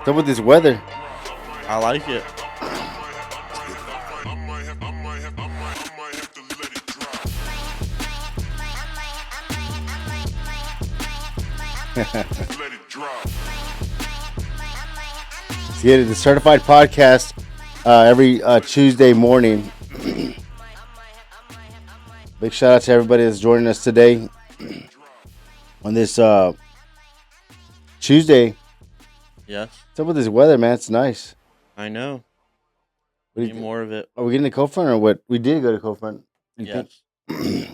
What's up with this weather? I like it. See it, the certified podcast every Tuesday morning. Big shout out to everybody that's joining us today on this Tuesday. Yes, What's up with this weather, man? It's nice. I know. What do Need you more of it. Are we getting to Cold Front or what? We did go to Cold Front. You think? Yes.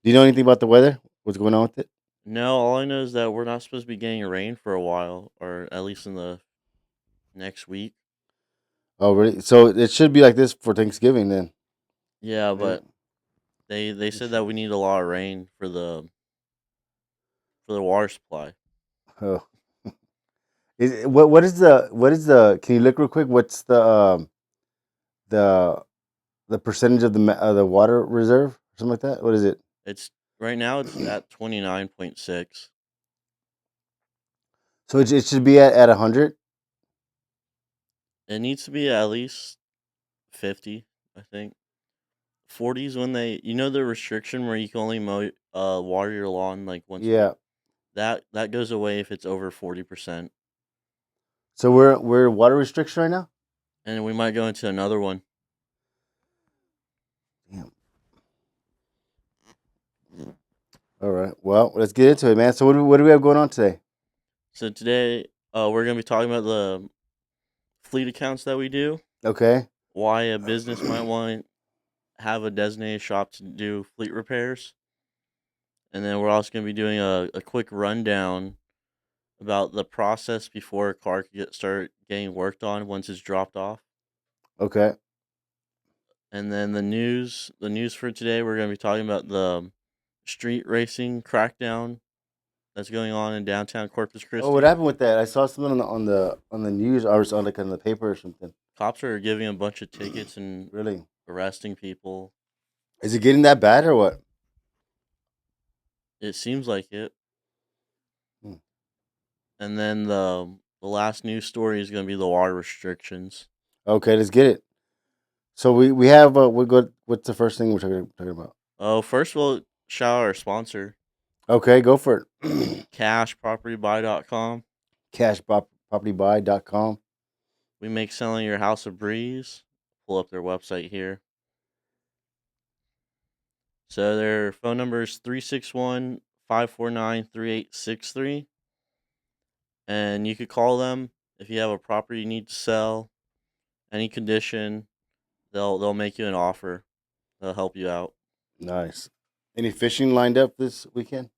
Do you know anything about the weather? What's going on with it? No, all I know is that we're not supposed to be getting rain for a while, or at least in the next week. Oh, really? So it should be like this for Thanksgiving then. Yeah, Maybe. but they said that we need a lot of rain for the water supply. Oh. What is the? Can you look real quick? What's the the percentage of the water reserve or something like that? What is it? It's right now it's at 29.6. So it should be at 100. It needs to be at least 50, I think. 40s when the restriction where you can only water your lawn like once a week. Yeah. That goes away if it's over 40%. So we're water restriction right now. And we might go into another one. Damn. All right. Well, let's get into it, man. So what do we have going on today? So today, we're gonna be talking about the fleet accounts that we do. Okay. Why a business might want to have a designated shop to do fleet repairs, and then we're also gonna be doing a quick rundown about the process before a car can start getting worked on once it's dropped off. Okay. And then the news for today, we're gonna be talking about the street racing crackdown that's going on in downtown Corpus Oh, what Christi. happened with that? I saw something on the news or on like on the paper or something. Cops are giving a bunch of tickets and Really? arresting people. Is it getting that bad or what? It seems like it. Hmm. And then the last news story is going to be the water restrictions. Okay, let's get it. So we have we go. What's the first thing we're talking about? Oh, first we'll shout out our sponsor, Okay, go for it. cashpropertybuy.com. Cashpropertybuy.com. We make selling your house a breeze. Pull up their website here. So their phone number is 361-549-3863. And you could call them if you have a property you need to sell, any condition. They'll make you an offer. They'll help you out. Nice. Any fishing lined up this weekend?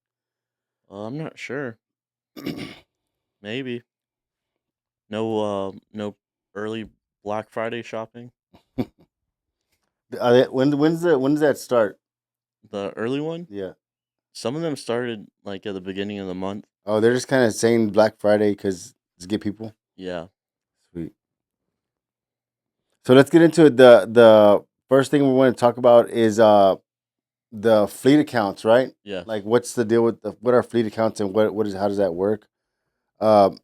I'm not sure. Maybe. No early Black Friday shopping. When does that start? The early one? Yeah. Some of them started like at the beginning of the month. Oh, they're just kind of saying Black Friday because to get people. Yeah. Sweet. So let's get into it. The first thing we want to talk about is the fleet accounts, right? Yes. Like, what's the deal with what are fleet accounts and what is how does that work? Um,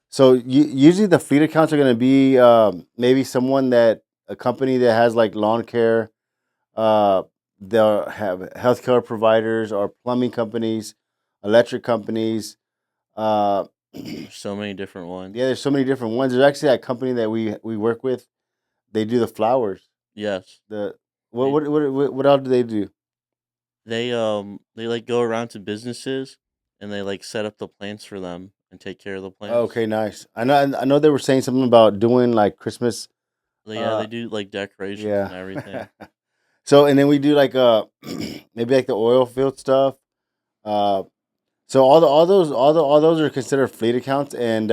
so usually the fleet accounts are going to be maybe a company that has like lawn care. Uh, they'll have healthcare providers or plumbing companies, electric companies. Uh, There's so many different ones. yeah, there's so many different ones. There's actually a company that we work with. They do the flowers. Yes. The They what else do they do? they like go around to businesses and they like set up the plants for them and take care of the plants. Okay, nice. I know they were saying something about doing like Christmas. Yeah, Uh, they do like decorations and yeah. everything. So and then we do like maybe like the oil field stuff. Uh, so all those are considered fleet accounts, and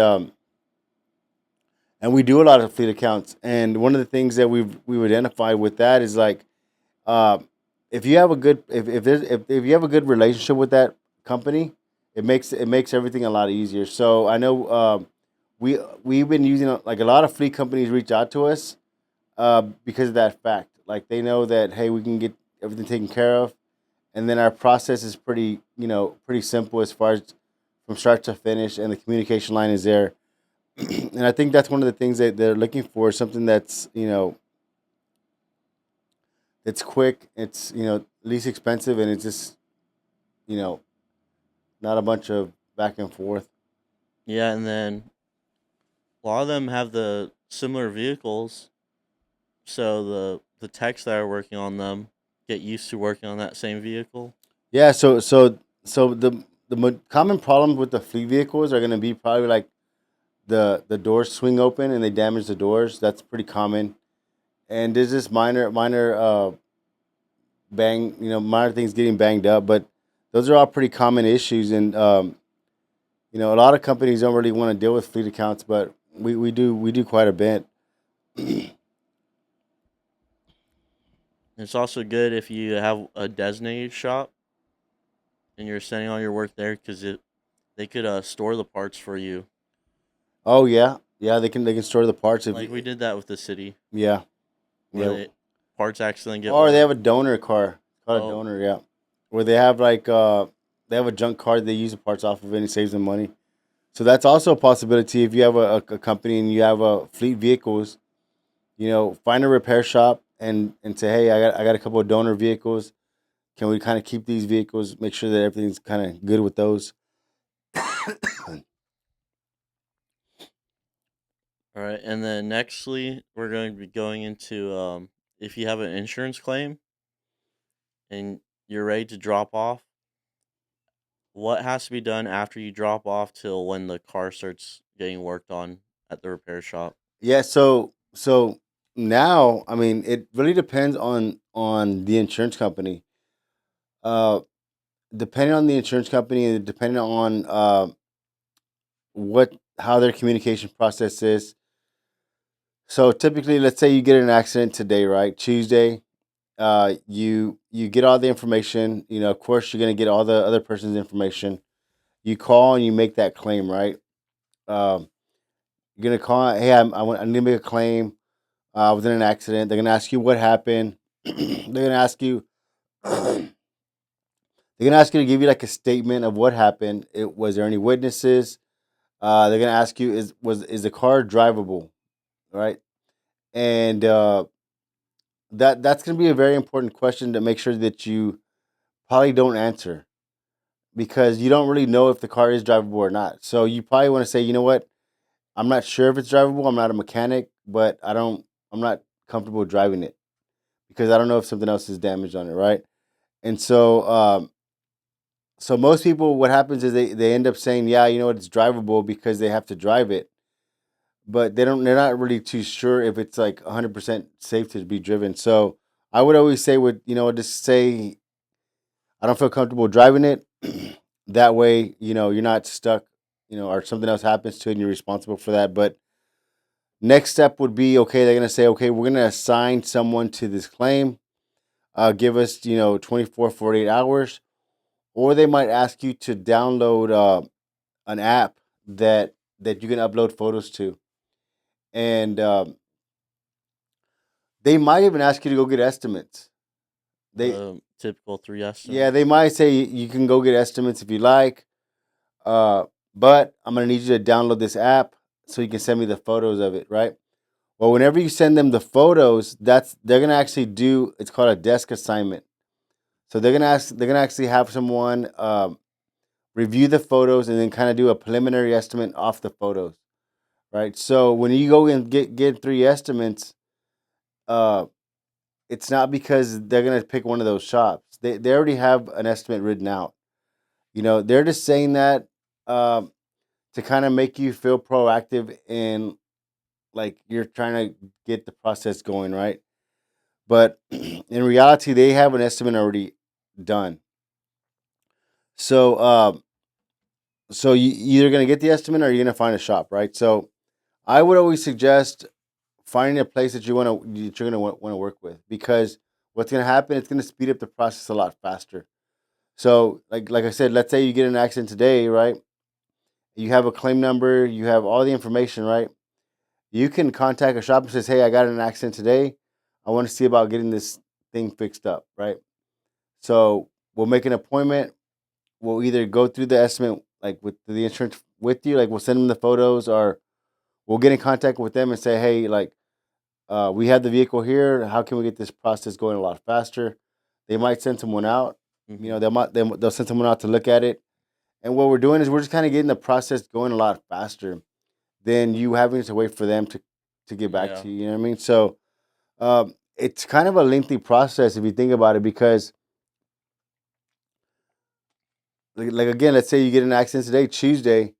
we do a lot of fleet accounts. And one of the things that we've identified with that is like uh, if you have a good if you have a good relationship with that company, it makes everything a lot easier. So I know we've been using like a lot of fleet companies reach out to us because of that fact. Like they know that hey, we can get everything taken care of, and then our process is pretty simple as far as from start to finish, and the communication line is there. And I think that's one of the things that they're looking for, something that's it's quick, it's least expensive, and it's just you know not a bunch of back and forth. Yeah, and then a lot of them have the similar vehicles, so the techs that are working on them get used to working on that same vehicle. Yeah, so the common problems with the fleet vehicles are going to be probably like the doors swing open and they damage the doors. That's pretty common. And there's just minor minor things getting banged up, but those are all pretty common issues. And a lot of companies don't really want to deal with fleet accounts, but we do quite a bit. It's also good if you have a designated shop and you're sending all your work there because they could store the parts for you. Oh yeah, yeah, they can store the parts if Like we did that with the city yeah, where yeah. the parts accidentally get Or they ordered. have a donor car. It's called a Oh, donor, yeah. Where they have like they have a junk car they use the parts off of it and it saves them money. So that's also a possibility if you have a company and you have fleet vehicles. Find a repair shop and say, hey, I got a couple of donor vehicles. Can we kind of keep these vehicles? Make sure that everything's kind of good with those. all right. And then nextly, we're going to be going into if you have an insurance claim and you're ready to drop off, what has to be done after you drop off till when the car starts getting worked on at the repair shop? Yeah. So now, I mean, it really depends on the insurance company. Uh, Depending on the insurance company and depending on what how their communication process is. So typically, let's say you get in an accident today, right? Tuesday, you get all the information. Of course, you're gonna get all the other person's information. You call and you make that claim, right? Um, you're gonna call. Hey, I need to make a claim. I was in an accident. They're gonna ask you what happened. They're gonna ask you. They're gonna ask you to give you like a statement of what happened. Was there any witnesses? They're gonna ask you is the car drivable, right? And that's gonna be a very important question to make sure that you probably don't answer because you don't really know if the car is drivable or not. So you probably want to say, you know what, I'm not sure if it's drivable. I'm not a mechanic, but I'm not comfortable driving it because I don't know if something else is damaged on it, right? And so most people, what happens is they end up saying, yeah, you know what, it's drivable because they have to drive it, but they're not really too sure if it's like 100% safe to be driven. So I would always say, just say I don't feel comfortable driving it. That way, you're not stuck, or something else happens to it and you're responsible for that. But next step would be, okay, they're going to say, okay, we're going to assign someone to this claim. Give us, 24, 48 hours. Or they might ask you to download an app that you can upload photos to. And they might even ask you to go get estimates. They, The typical three yeah, estimates. they might say you can go get estimates if you like. Uh, but I'm gonna need you to download this app so you can send me the photos of it, right? Well, whenever you send them the photos, they're gonna actually do. It's called a desk assignment. So they're gonna actually have someone review the photos and then kind of do a preliminary estimate off the photos, right? So when you go and get three estimates, uh, it's not because they're gonna pick one of those shops. They already have an estimate written out. They're just saying that to kind of make you feel proactive and like you're trying to get the process going, right? But in reality, they have an estimate already done. So, you either gonna get the estimate or you're gonna find a shop, right? So, I would always suggest finding a place that you're gonna want to work with because what's gonna happen? It's gonna speed up the process a lot faster. So, like I said, let's say you get in an accident today, right? You have a claim number, you have all the information, right? You can contact a shop and says, "Hey, I got in an accident today. I want to see about getting this thing fixed up." Right. So we'll make an appointment. We'll either go through the estimate, like with the insurance with you, like we'll send them the photos, or we'll get in contact with them and say, hey, like, we have the vehicle here. How can we get this process going a lot faster? They might send someone out. You Mm-hmm. know, they'll send someone out to look at it. And what we're doing is we're just kind of getting the process going a lot faster than you having to wait for them to get back Yeah. to you. You know what I mean? So it's kind of a lengthy process if you think about it, because like again, let's say you get in an accident today, Tuesday,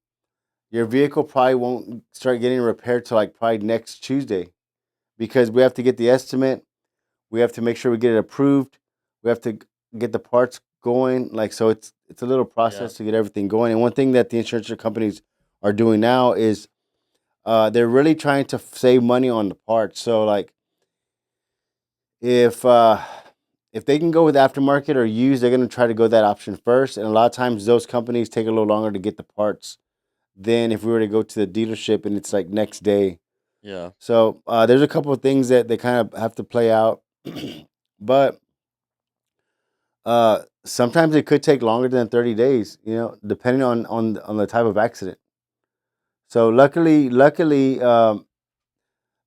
your vehicle probably won't start getting repaired till like probably next Tuesday, because we have to get the estimate, we have to make sure we get it approved, we have to get the parts going. Like, so it's a little Yeah. process to get everything going. And one thing that the insurance companies are doing now is they're really trying to save money on the parts. So like if uh, if they can go with aftermarket or used, they're going to try to go that option first. And a lot of times those companies take a little longer to get the parts than if we were to go to the dealership and it's like next day. Yeah. So there's a couple of things that they kind of have to play out, but sometimes it could take longer than 30 days. You know, depending on the type of accident. So luckily, the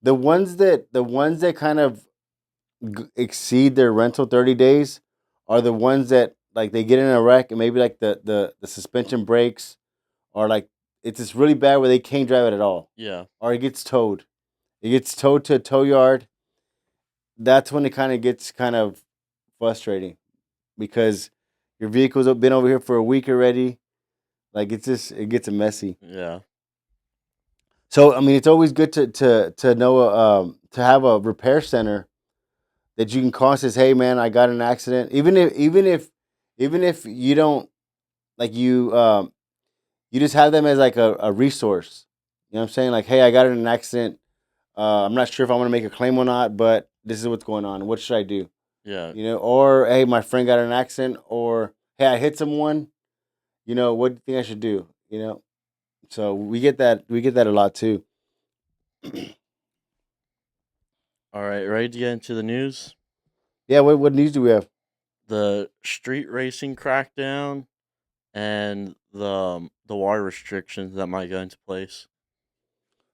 ones that kind of exceed their rental 30 days are the ones that like they get in a wreck and maybe like the suspension breaks, or like it's just really bad where they can't drive it at all, Yeah. or it gets towed. It gets towed to a tow yard. That's when it kind of gets kind of frustrating, because your vehicle's been over here for a week already. Like it gets messy. Yeah. So I mean, it's always good to know to have a repair center that you can call and says, "Hey, man, I got in an accident." Even if you don't like you just have them as like a resource. You know what I'm saying? Like, hey, I got in an accident. I'm not sure if I'm gonna make a claim or not, but this is what's going on. What should I do? Yeah. You know, or hey, my friend got in an accident, or hey, I hit someone. You know, what do you think I should do? You know, so we get that a lot too. All right. Ready to get into the news? Yeah, what news do we have? The street racing crackdown and the water restrictions that might go into place.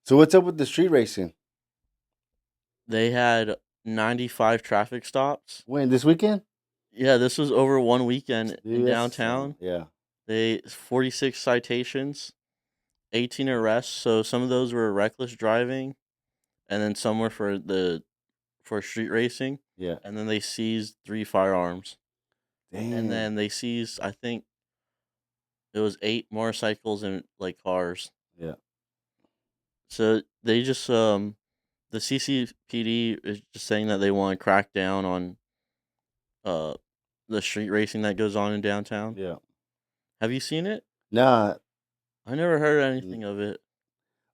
So what's up with the street racing? They had 95 traffic stops. When, this weekend? Yeah, this was over one weekend in Dude, that's downtown. yeah. They 46 citations, 18 arrests. So some of those were reckless driving, and then some were for street racing. Yeah. And then they seized 3 firearms, and Damn. then they seized, I think it was 8 motorcycles and like cars. Yeah. So they just the CCPD is just saying that they want to crack down on uh the street racing that goes on in downtown. Yeah. Have you seen it? Nah. I never heard mm, anything of it.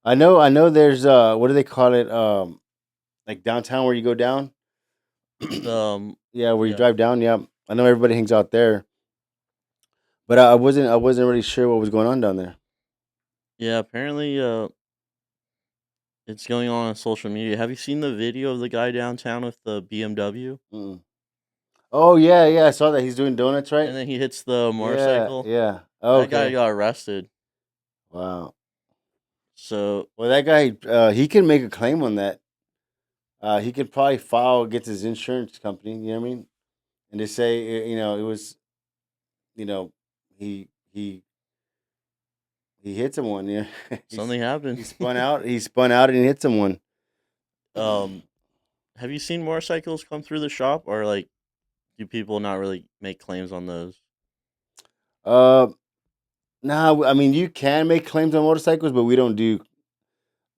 I know there's what do they call it? Like downtown where you go down? The Yeah, where you yeah. drive down. Yeah. I know everybody hangs out there. But I wasn't really sure what was going on down there. Yeah, apparently it's going on social media. Have you seen the video of the guy downtown with the BMW? Mm. Oh yeah, yeah, I saw that he's doing donuts, right? And then he hits the Yeah, motorcycle. yeah. That guy Okay. got arrested. Wow. So, Well, that guy, he can make a claim on that. He could probably file against his insurance company. You know what I mean? And they say, it was, you know, he he he hit someone. Yeah, something happened. he spun out. He spun out and hit someone. um have you seen motorcycles come through the shop, or like do people not really make claims on those? Uh, nah. I mean, you can make claims on motorcycles, but we don't do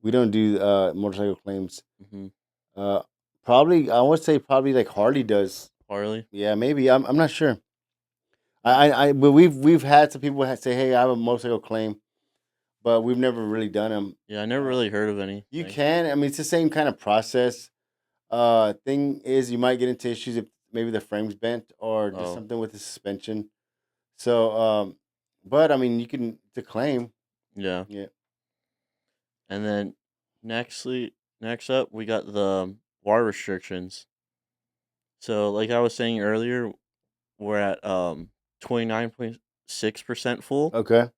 motorcycle claims. Mhm. Uh, Probably I would say probably like Harley does. Harley? Yeah, maybe. I'm not sure. But we've had some people say, "Hey, I have a motorcycle claim," but we've never really done them. Yeah, I never really heard of You anything. can. I mean, it's the same kind of process. Thing is, you might get into issues if maybe the frame's bent or just Oh, something with the suspension. So, but I mean, you can to claim. yeah. Yeah. And then next up we got the water restrictions. So like I was saying earlier, we're at 29.6% full. Okay.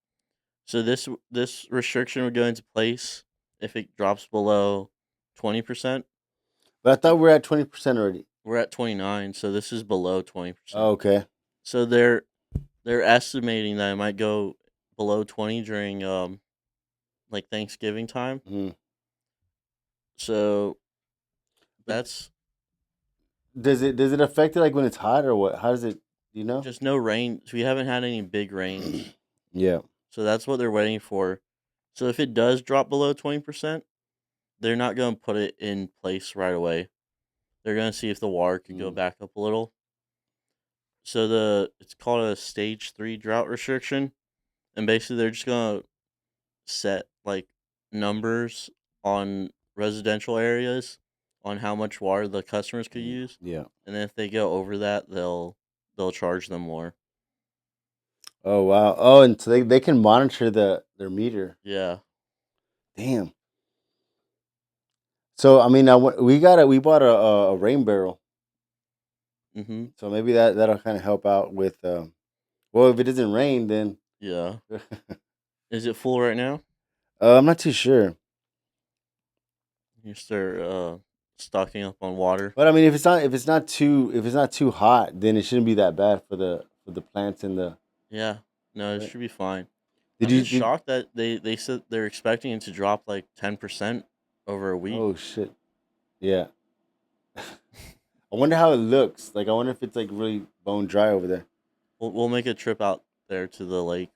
So this restriction would go into place if it drops below 20%. But I thought we were at 20% already. We're at 29, so this is below 20%. Oh, okay. So they're estimating that it might go below 20 during like Thanksgiving time. Mhm. So But that's does it affect it like when it's hot or what? How does it? Do you know? just no rain. So we haven't had any big rains. Yeah. So that's what they're waiting for. So if it does drop below 20%, they're not going to put it in place right away. They're going to see if the water could go Mm. back up a little. So it's called a stage 3 drought restriction, and basically they're just going to set like numbers on residential areas on how much water the customers could use, Yeah. and then if they go over that, they'll charge them more. Oh wow. Oh, and so they can monitor their meter. Yeah. Damn. So I mean, we bought a rain barrel, Mhm. so maybe that'll kind of help out with. Well, if it doesn't rain, then Yeah. Is it full right now? I'm not too sure. You start stocking up on water. But I mean, if it's not too hot, then it shouldn't be that bad for the plants and the. Yeah. No, it Right. should be fine. Did I'm you just did? shocked that they said they're expecting it to drop like 10% over a week. Oh shit! Yeah. I wonder how it looks. Like, I wonder if it's like really bone dry over there. We'll make a trip out there to the lake.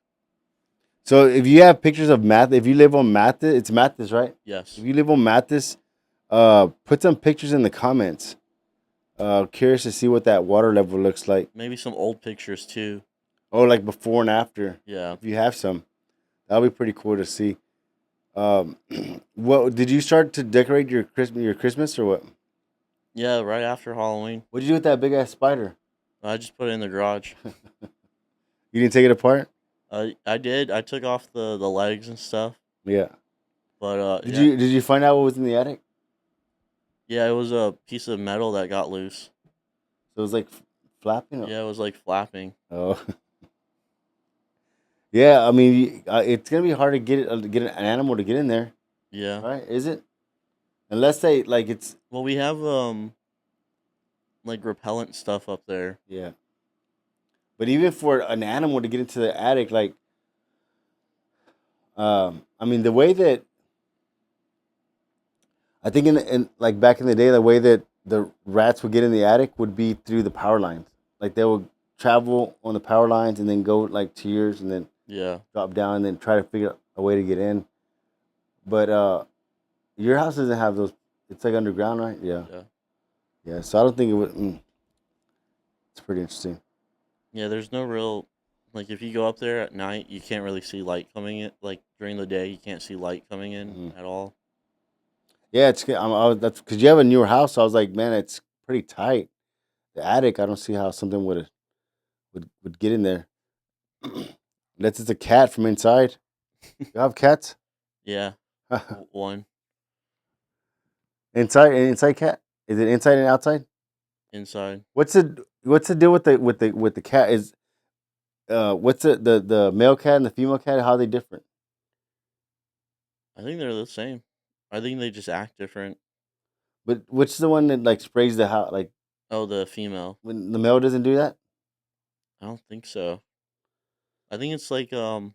So if you have pictures of Mathis, if you live on Mathis, it's Mathis, right? If Yes. you live on Mathis, put some pictures in the comments. Curious to see what that water level looks like. Maybe some old pictures too. Oh, like before and after. Yeah. If you have some, that'll be pretty cool to see. Um, what did you start to decorate your Christmas or what? Yeah, right after Halloween. What did you do with that big ass spider? I just put it in the garage. You didn't take it apart? I did. I took off the legs and stuff. Yeah. But Did yeah. you did you find out what was in the attic? Yeah, it was a piece of metal that got loose. So it was like flapping. Yeah, it was like flapping. Oh. Yeah, I mean, it's gonna be hard to get an animal to get in there, Yeah. right? Is it? Unless they like it's Well, we have like repellent stuff up there. yeah. But even for an animal to get into the attic, like I mean, the way that I think in like back in the day, the way that the rats would get in the attic would be through the power lines. Like they would travel on the power lines and then go like to yours and then Yeah. drop down and then try to figure out a way to get in. But your house doesn't have those. It's like underground, right? Yeah, Yeah. yeah. So I don't think it would. It's pretty interesting. Yeah, there's no real like if you go up there at night, you can't really see light coming in. Like during the day, you can't see light coming in Hmm. at all. Yeah, that's because you have a newer house. So I was like, man, it's pretty tight. The attic, I don't see how something would get in there. Unless it's a cat from inside. You have cats? Yeah, one Inside cat? Is it inside and outside? inside. What's the deal with the cat? Is what's the male cat and the female cat? How are they different? I think they're the same. I think they just act different. But which is the one that like sprays the house? Like Oh, the female. when the male doesn't do that? I don't think so. I think it's like kind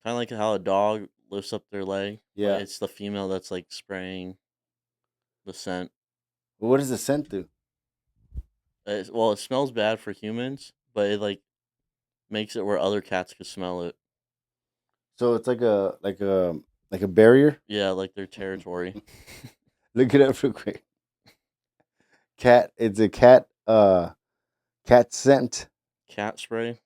of like how a dog lifts up their leg, but Yeah. it's the female that's like spraying the scent. But what does the scent do? Well, it smells bad for humans, but it like makes it where other cats could smell it. So it's like a barrier. Yeah, like their territory. Look it up real quick. Cat. It's a cat. Cat scent. Cat spray.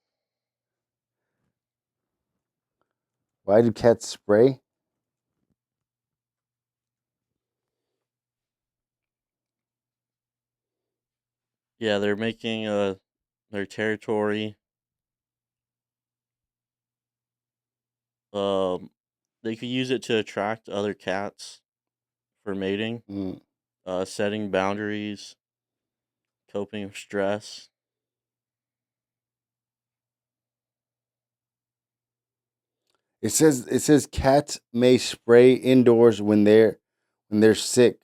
Why do cats spray? Yeah, they're making their territory. Um, they could use it to attract other cats for mating, Mm. setting boundaries, coping with stress. It says cats may spray indoors when they're sick.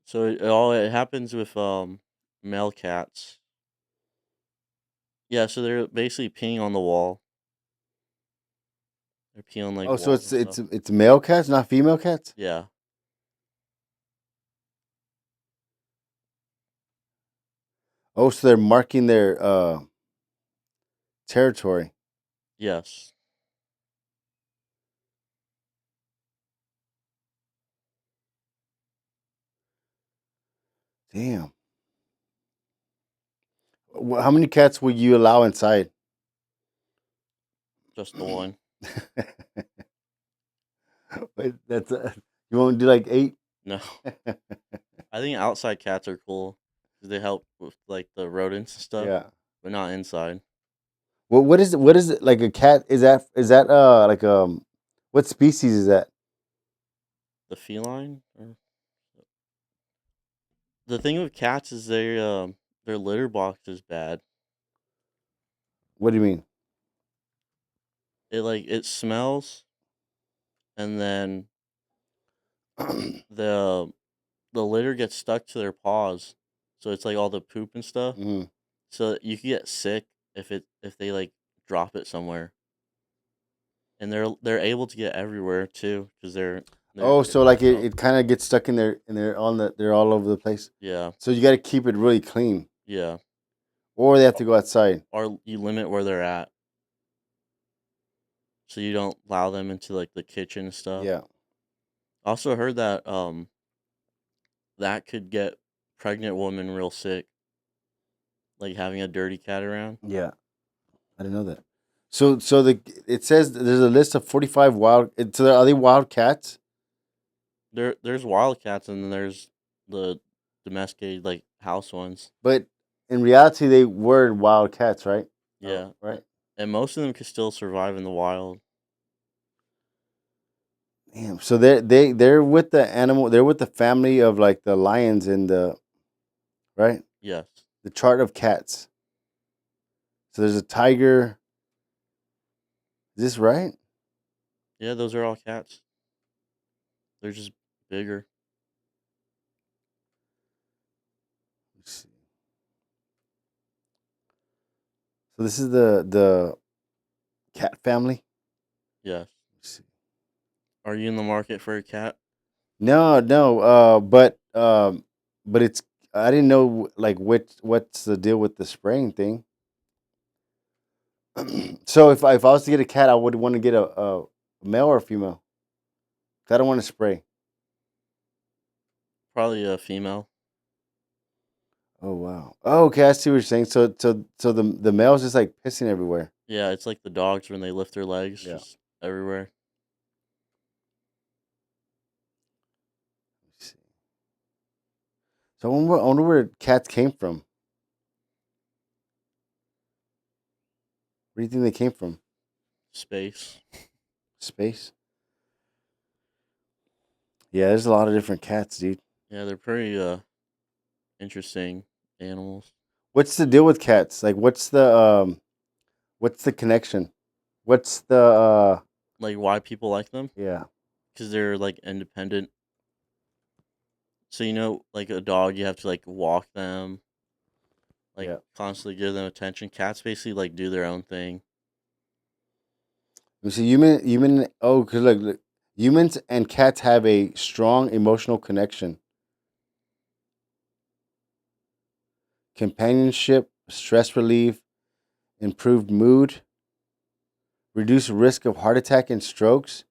So it happens with male cats. Yeah, so they're basically peeing on the wall. They're peeing on like Oh, so walls it's and it's stuff. it's male cats, not female cats. Yeah. Oh, so they're marking their territory. Yes. Damn. How many cats would you allow inside? Just the one. Wait, you won't do like 8. No. I think outside cats are cool because they help with like the rodents and stuff, Yeah. but not inside. What is it like a cat? Is that like what species is that? The feline. The thing with cats is their litter box is bad. What do you mean? It smells, and then the the litter gets stuck to their paws, so it's like all the poop and stuff. Mhm. So you can get sick if they like drop it somewhere, and they're able to get everywhere too because they're Oh, so like packed it, up. it kind of gets stuck in there and they're all over the place. Yeah, So you got to keep it really clean, yeah. or they have to go outside. Or you limit where they're at, so you don't allow them into like the kitchen and stuff. Yeah. I also heard that that could get pregnant women real sick, like having a dirty cat around. Yeah. I didn't know that. So it says there's a list of 45 wild. So are they wild cats? There's wild cats and then there's the domesticated like house ones. But in reality, they were wild cats, right? Oh, Yeah, right. and most of them can still survive in the wild. Damn. So they're with the animal. They're with the family of like the lions and the right. Yes. The chart of cats. So there's a tiger. Is this right? Yeah, those are all cats. They're just bigger. Let's see. So this is the cat family. Yes. Let's see. Are you in the market for a cat? No, no. But it's I didn't know like what's the deal with the spraying thing. So if I was to get a cat, I would want to get a male or a female. 'Cause I don't want to spray. Probably a female. Oh wow. Oh, okay. I see what you're saying. So the male's just like pissing everywhere. Yeah, it's like the dogs when they lift their legs Yeah. just everywhere. Let's see. So I wonder where cats came from. Where do you think they came from? Space. Space. Yeah, there's a lot of different cats, dude. Yeah, they're pretty interesting animals. What's the deal with cats? Like, what's the connection? What's the Like why people like them? yeah, Because they're like independent. So like a dog, you have to like walk them, like yeah. constantly give them attention. Cats basically like do their own thing. You see, cause look, humans and cats have a strong emotional connection. Companionship, stress relief, improved mood, reduced risk of heart attack and strokes,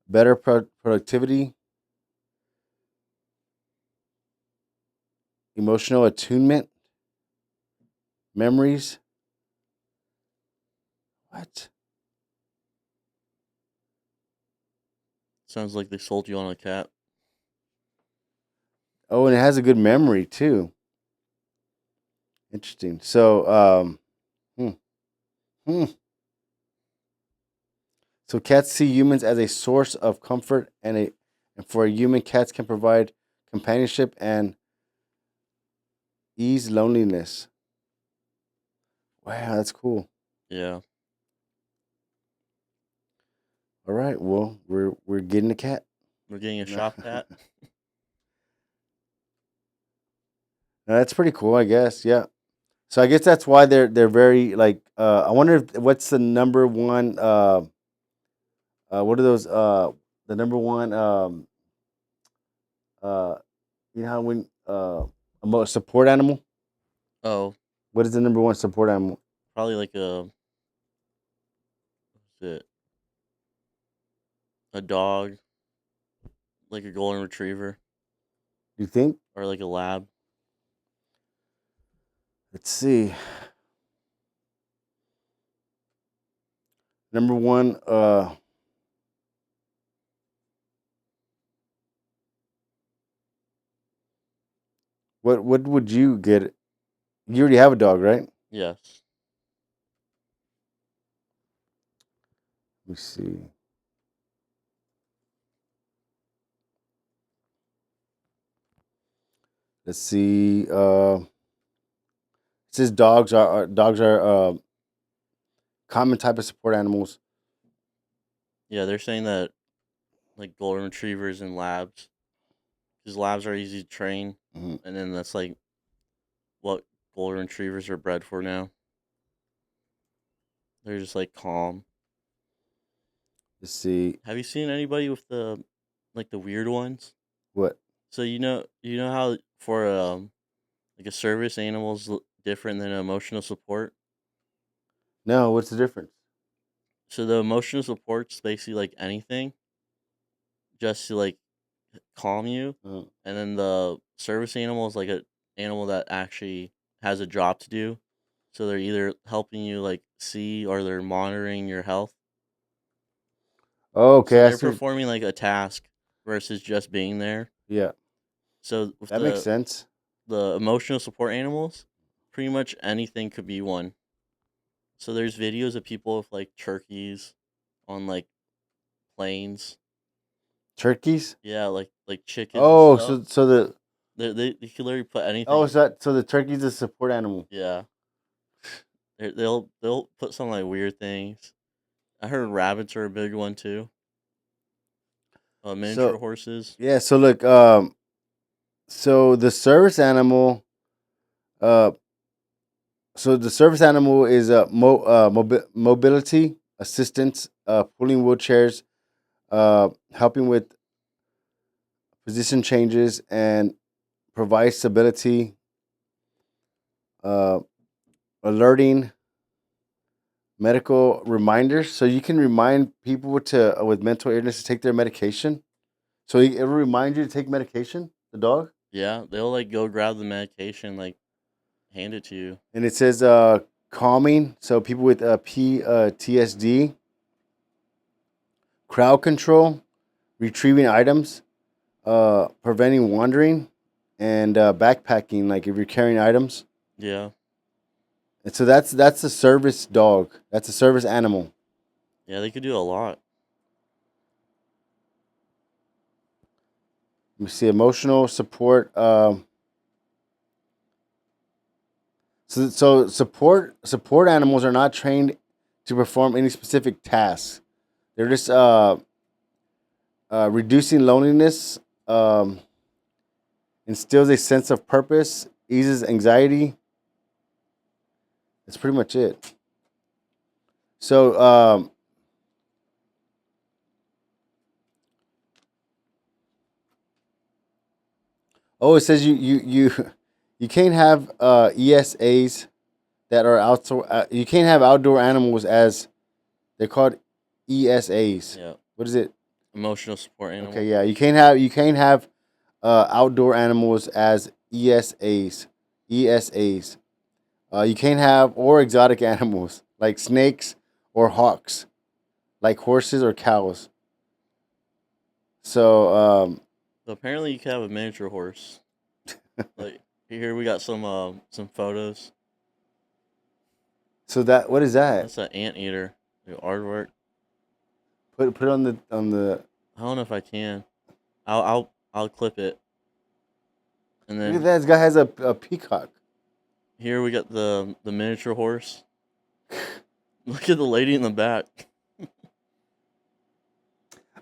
better productivity, emotional attunement, memories. What? Sounds like they sold you on a cat. Oh, and it has a good memory too. Interesting. So, hmm, hmm. So cats see humans as a source of comfort And for a human, cats can provide companionship and ease loneliness. Wow, that's cool. Yeah. All right, well, we're getting a cat. We're getting a shop cat. That's pretty cool, I guess. Yeah. So I guess that's why they're very like. I wonder what's the number one. What are those? The number one. Uh, you know how when support animal. Oh, What is the number one support animal? probably like what's it? A dog, like a golden retriever You think? or like a lab. Let's see. Number one. What would you get? You already have a dog, right? Yes. Let me see. Let's see. It says dogs are common type of support animals. Yeah, they're saying that like golden retrievers and labs, because labs are easy to train, Mhm. and then that's like what golden retrievers are bred for now. They're just like calm. Let's see Have you seen anybody with the like the weird ones? what. So you know how for like a service animal's different than emotional support. No, what's the difference? So the emotional support's basically like anything, just to like calm you, Uh, and then the service animal is like a animal that actually has a job to do. So they're either helping you like see or they're monitoring your health. oh, So okay, I they're see. performing like a task versus just being there. Yeah, So with that makes sense. the emotional support animals, pretty much anything could be one. So there's videos of people with like turkeys on like planes. Turkeys. Yeah, like chickens and Oh, stuff. so the They can literally put oh, anything. so the turkey's a support animal. Yeah, they'll put some like weird things. I heard rabbits are a big one too. Miniature So horses. yeah, so look, so the service animal, uh, so the service animal is mobility assistance, pulling wheelchairs, helping with position changes, and provide stability, uh, alerting, medical reminders. So you can remind people to with mental illness to take their medication. So it will remind you to take medication. The dog, Yeah, they'll like go grab the medication, like hand it to you. and it says calming. So people with PTSD, crowd control, retrieving items, preventing wandering, and backpacking. Like if you're carrying items, Yeah, and so that's a service dog. That's a service animal. yeah, they could do a lot. Let me see emotional support. So support animals are not trained to perform any specific tasks. They're just reducing loneliness, um, instills a sense of purpose, eases anxiety. That's pretty much it. So oh, it says you can't have ESAs that are outdoor. You can't have outdoor animals as they're called ESAs. Yeah, What is it? emotional support Okay, animal. yeah, you can't have outdoor animals as ESAs. ESAs. You can't have or exotic animals like snakes or hawks, like horses or cows. So So apparently you could have a miniature horse. Like here we got some photos. so that what is that? That's an anteater. The artwork. Put it on the I don't know if I can. I'll clip it. And Look at then that. This guy has a peacock. here we got the miniature horse. Look at the lady in the back.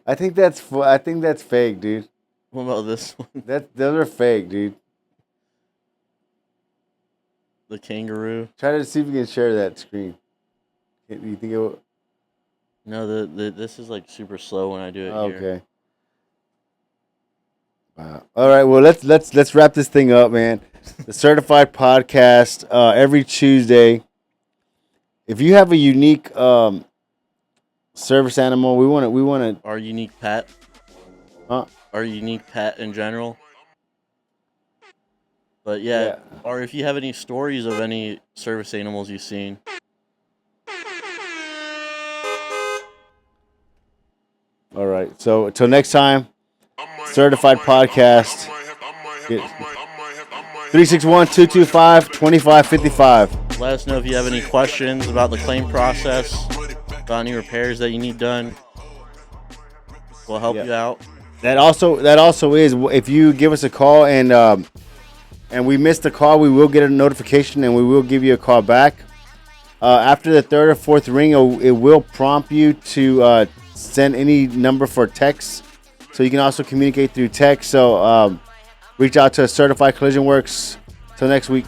I think that's fake, dude. What about this one? Those are fake, dude. The kangaroo. Try to see if you can share that screen. Do you think it will? No, this is like super slow when I do it here. Okay. Wow. All right. Well, let's wrap this thing up, man. The Certified Podcast every Tuesday. If you have a unique service animal, we want to. Our unique pet. Huh? Our unique pet in general. But yeah, or if you have any stories of any service animals you've seen. All right. So until next time, Certified Podcast. 361-225-2555. Let us know if you have any questions about the claim process, about any repairs that you need done. We'll help you out. That also is, if you give us a call and we missed the call, we will get a notification and we will give you a call back. After the third or fourth ring, it will prompt you to send any number for text. So you can also communicate through text. So reach out to Certified Collision Works. Till next week.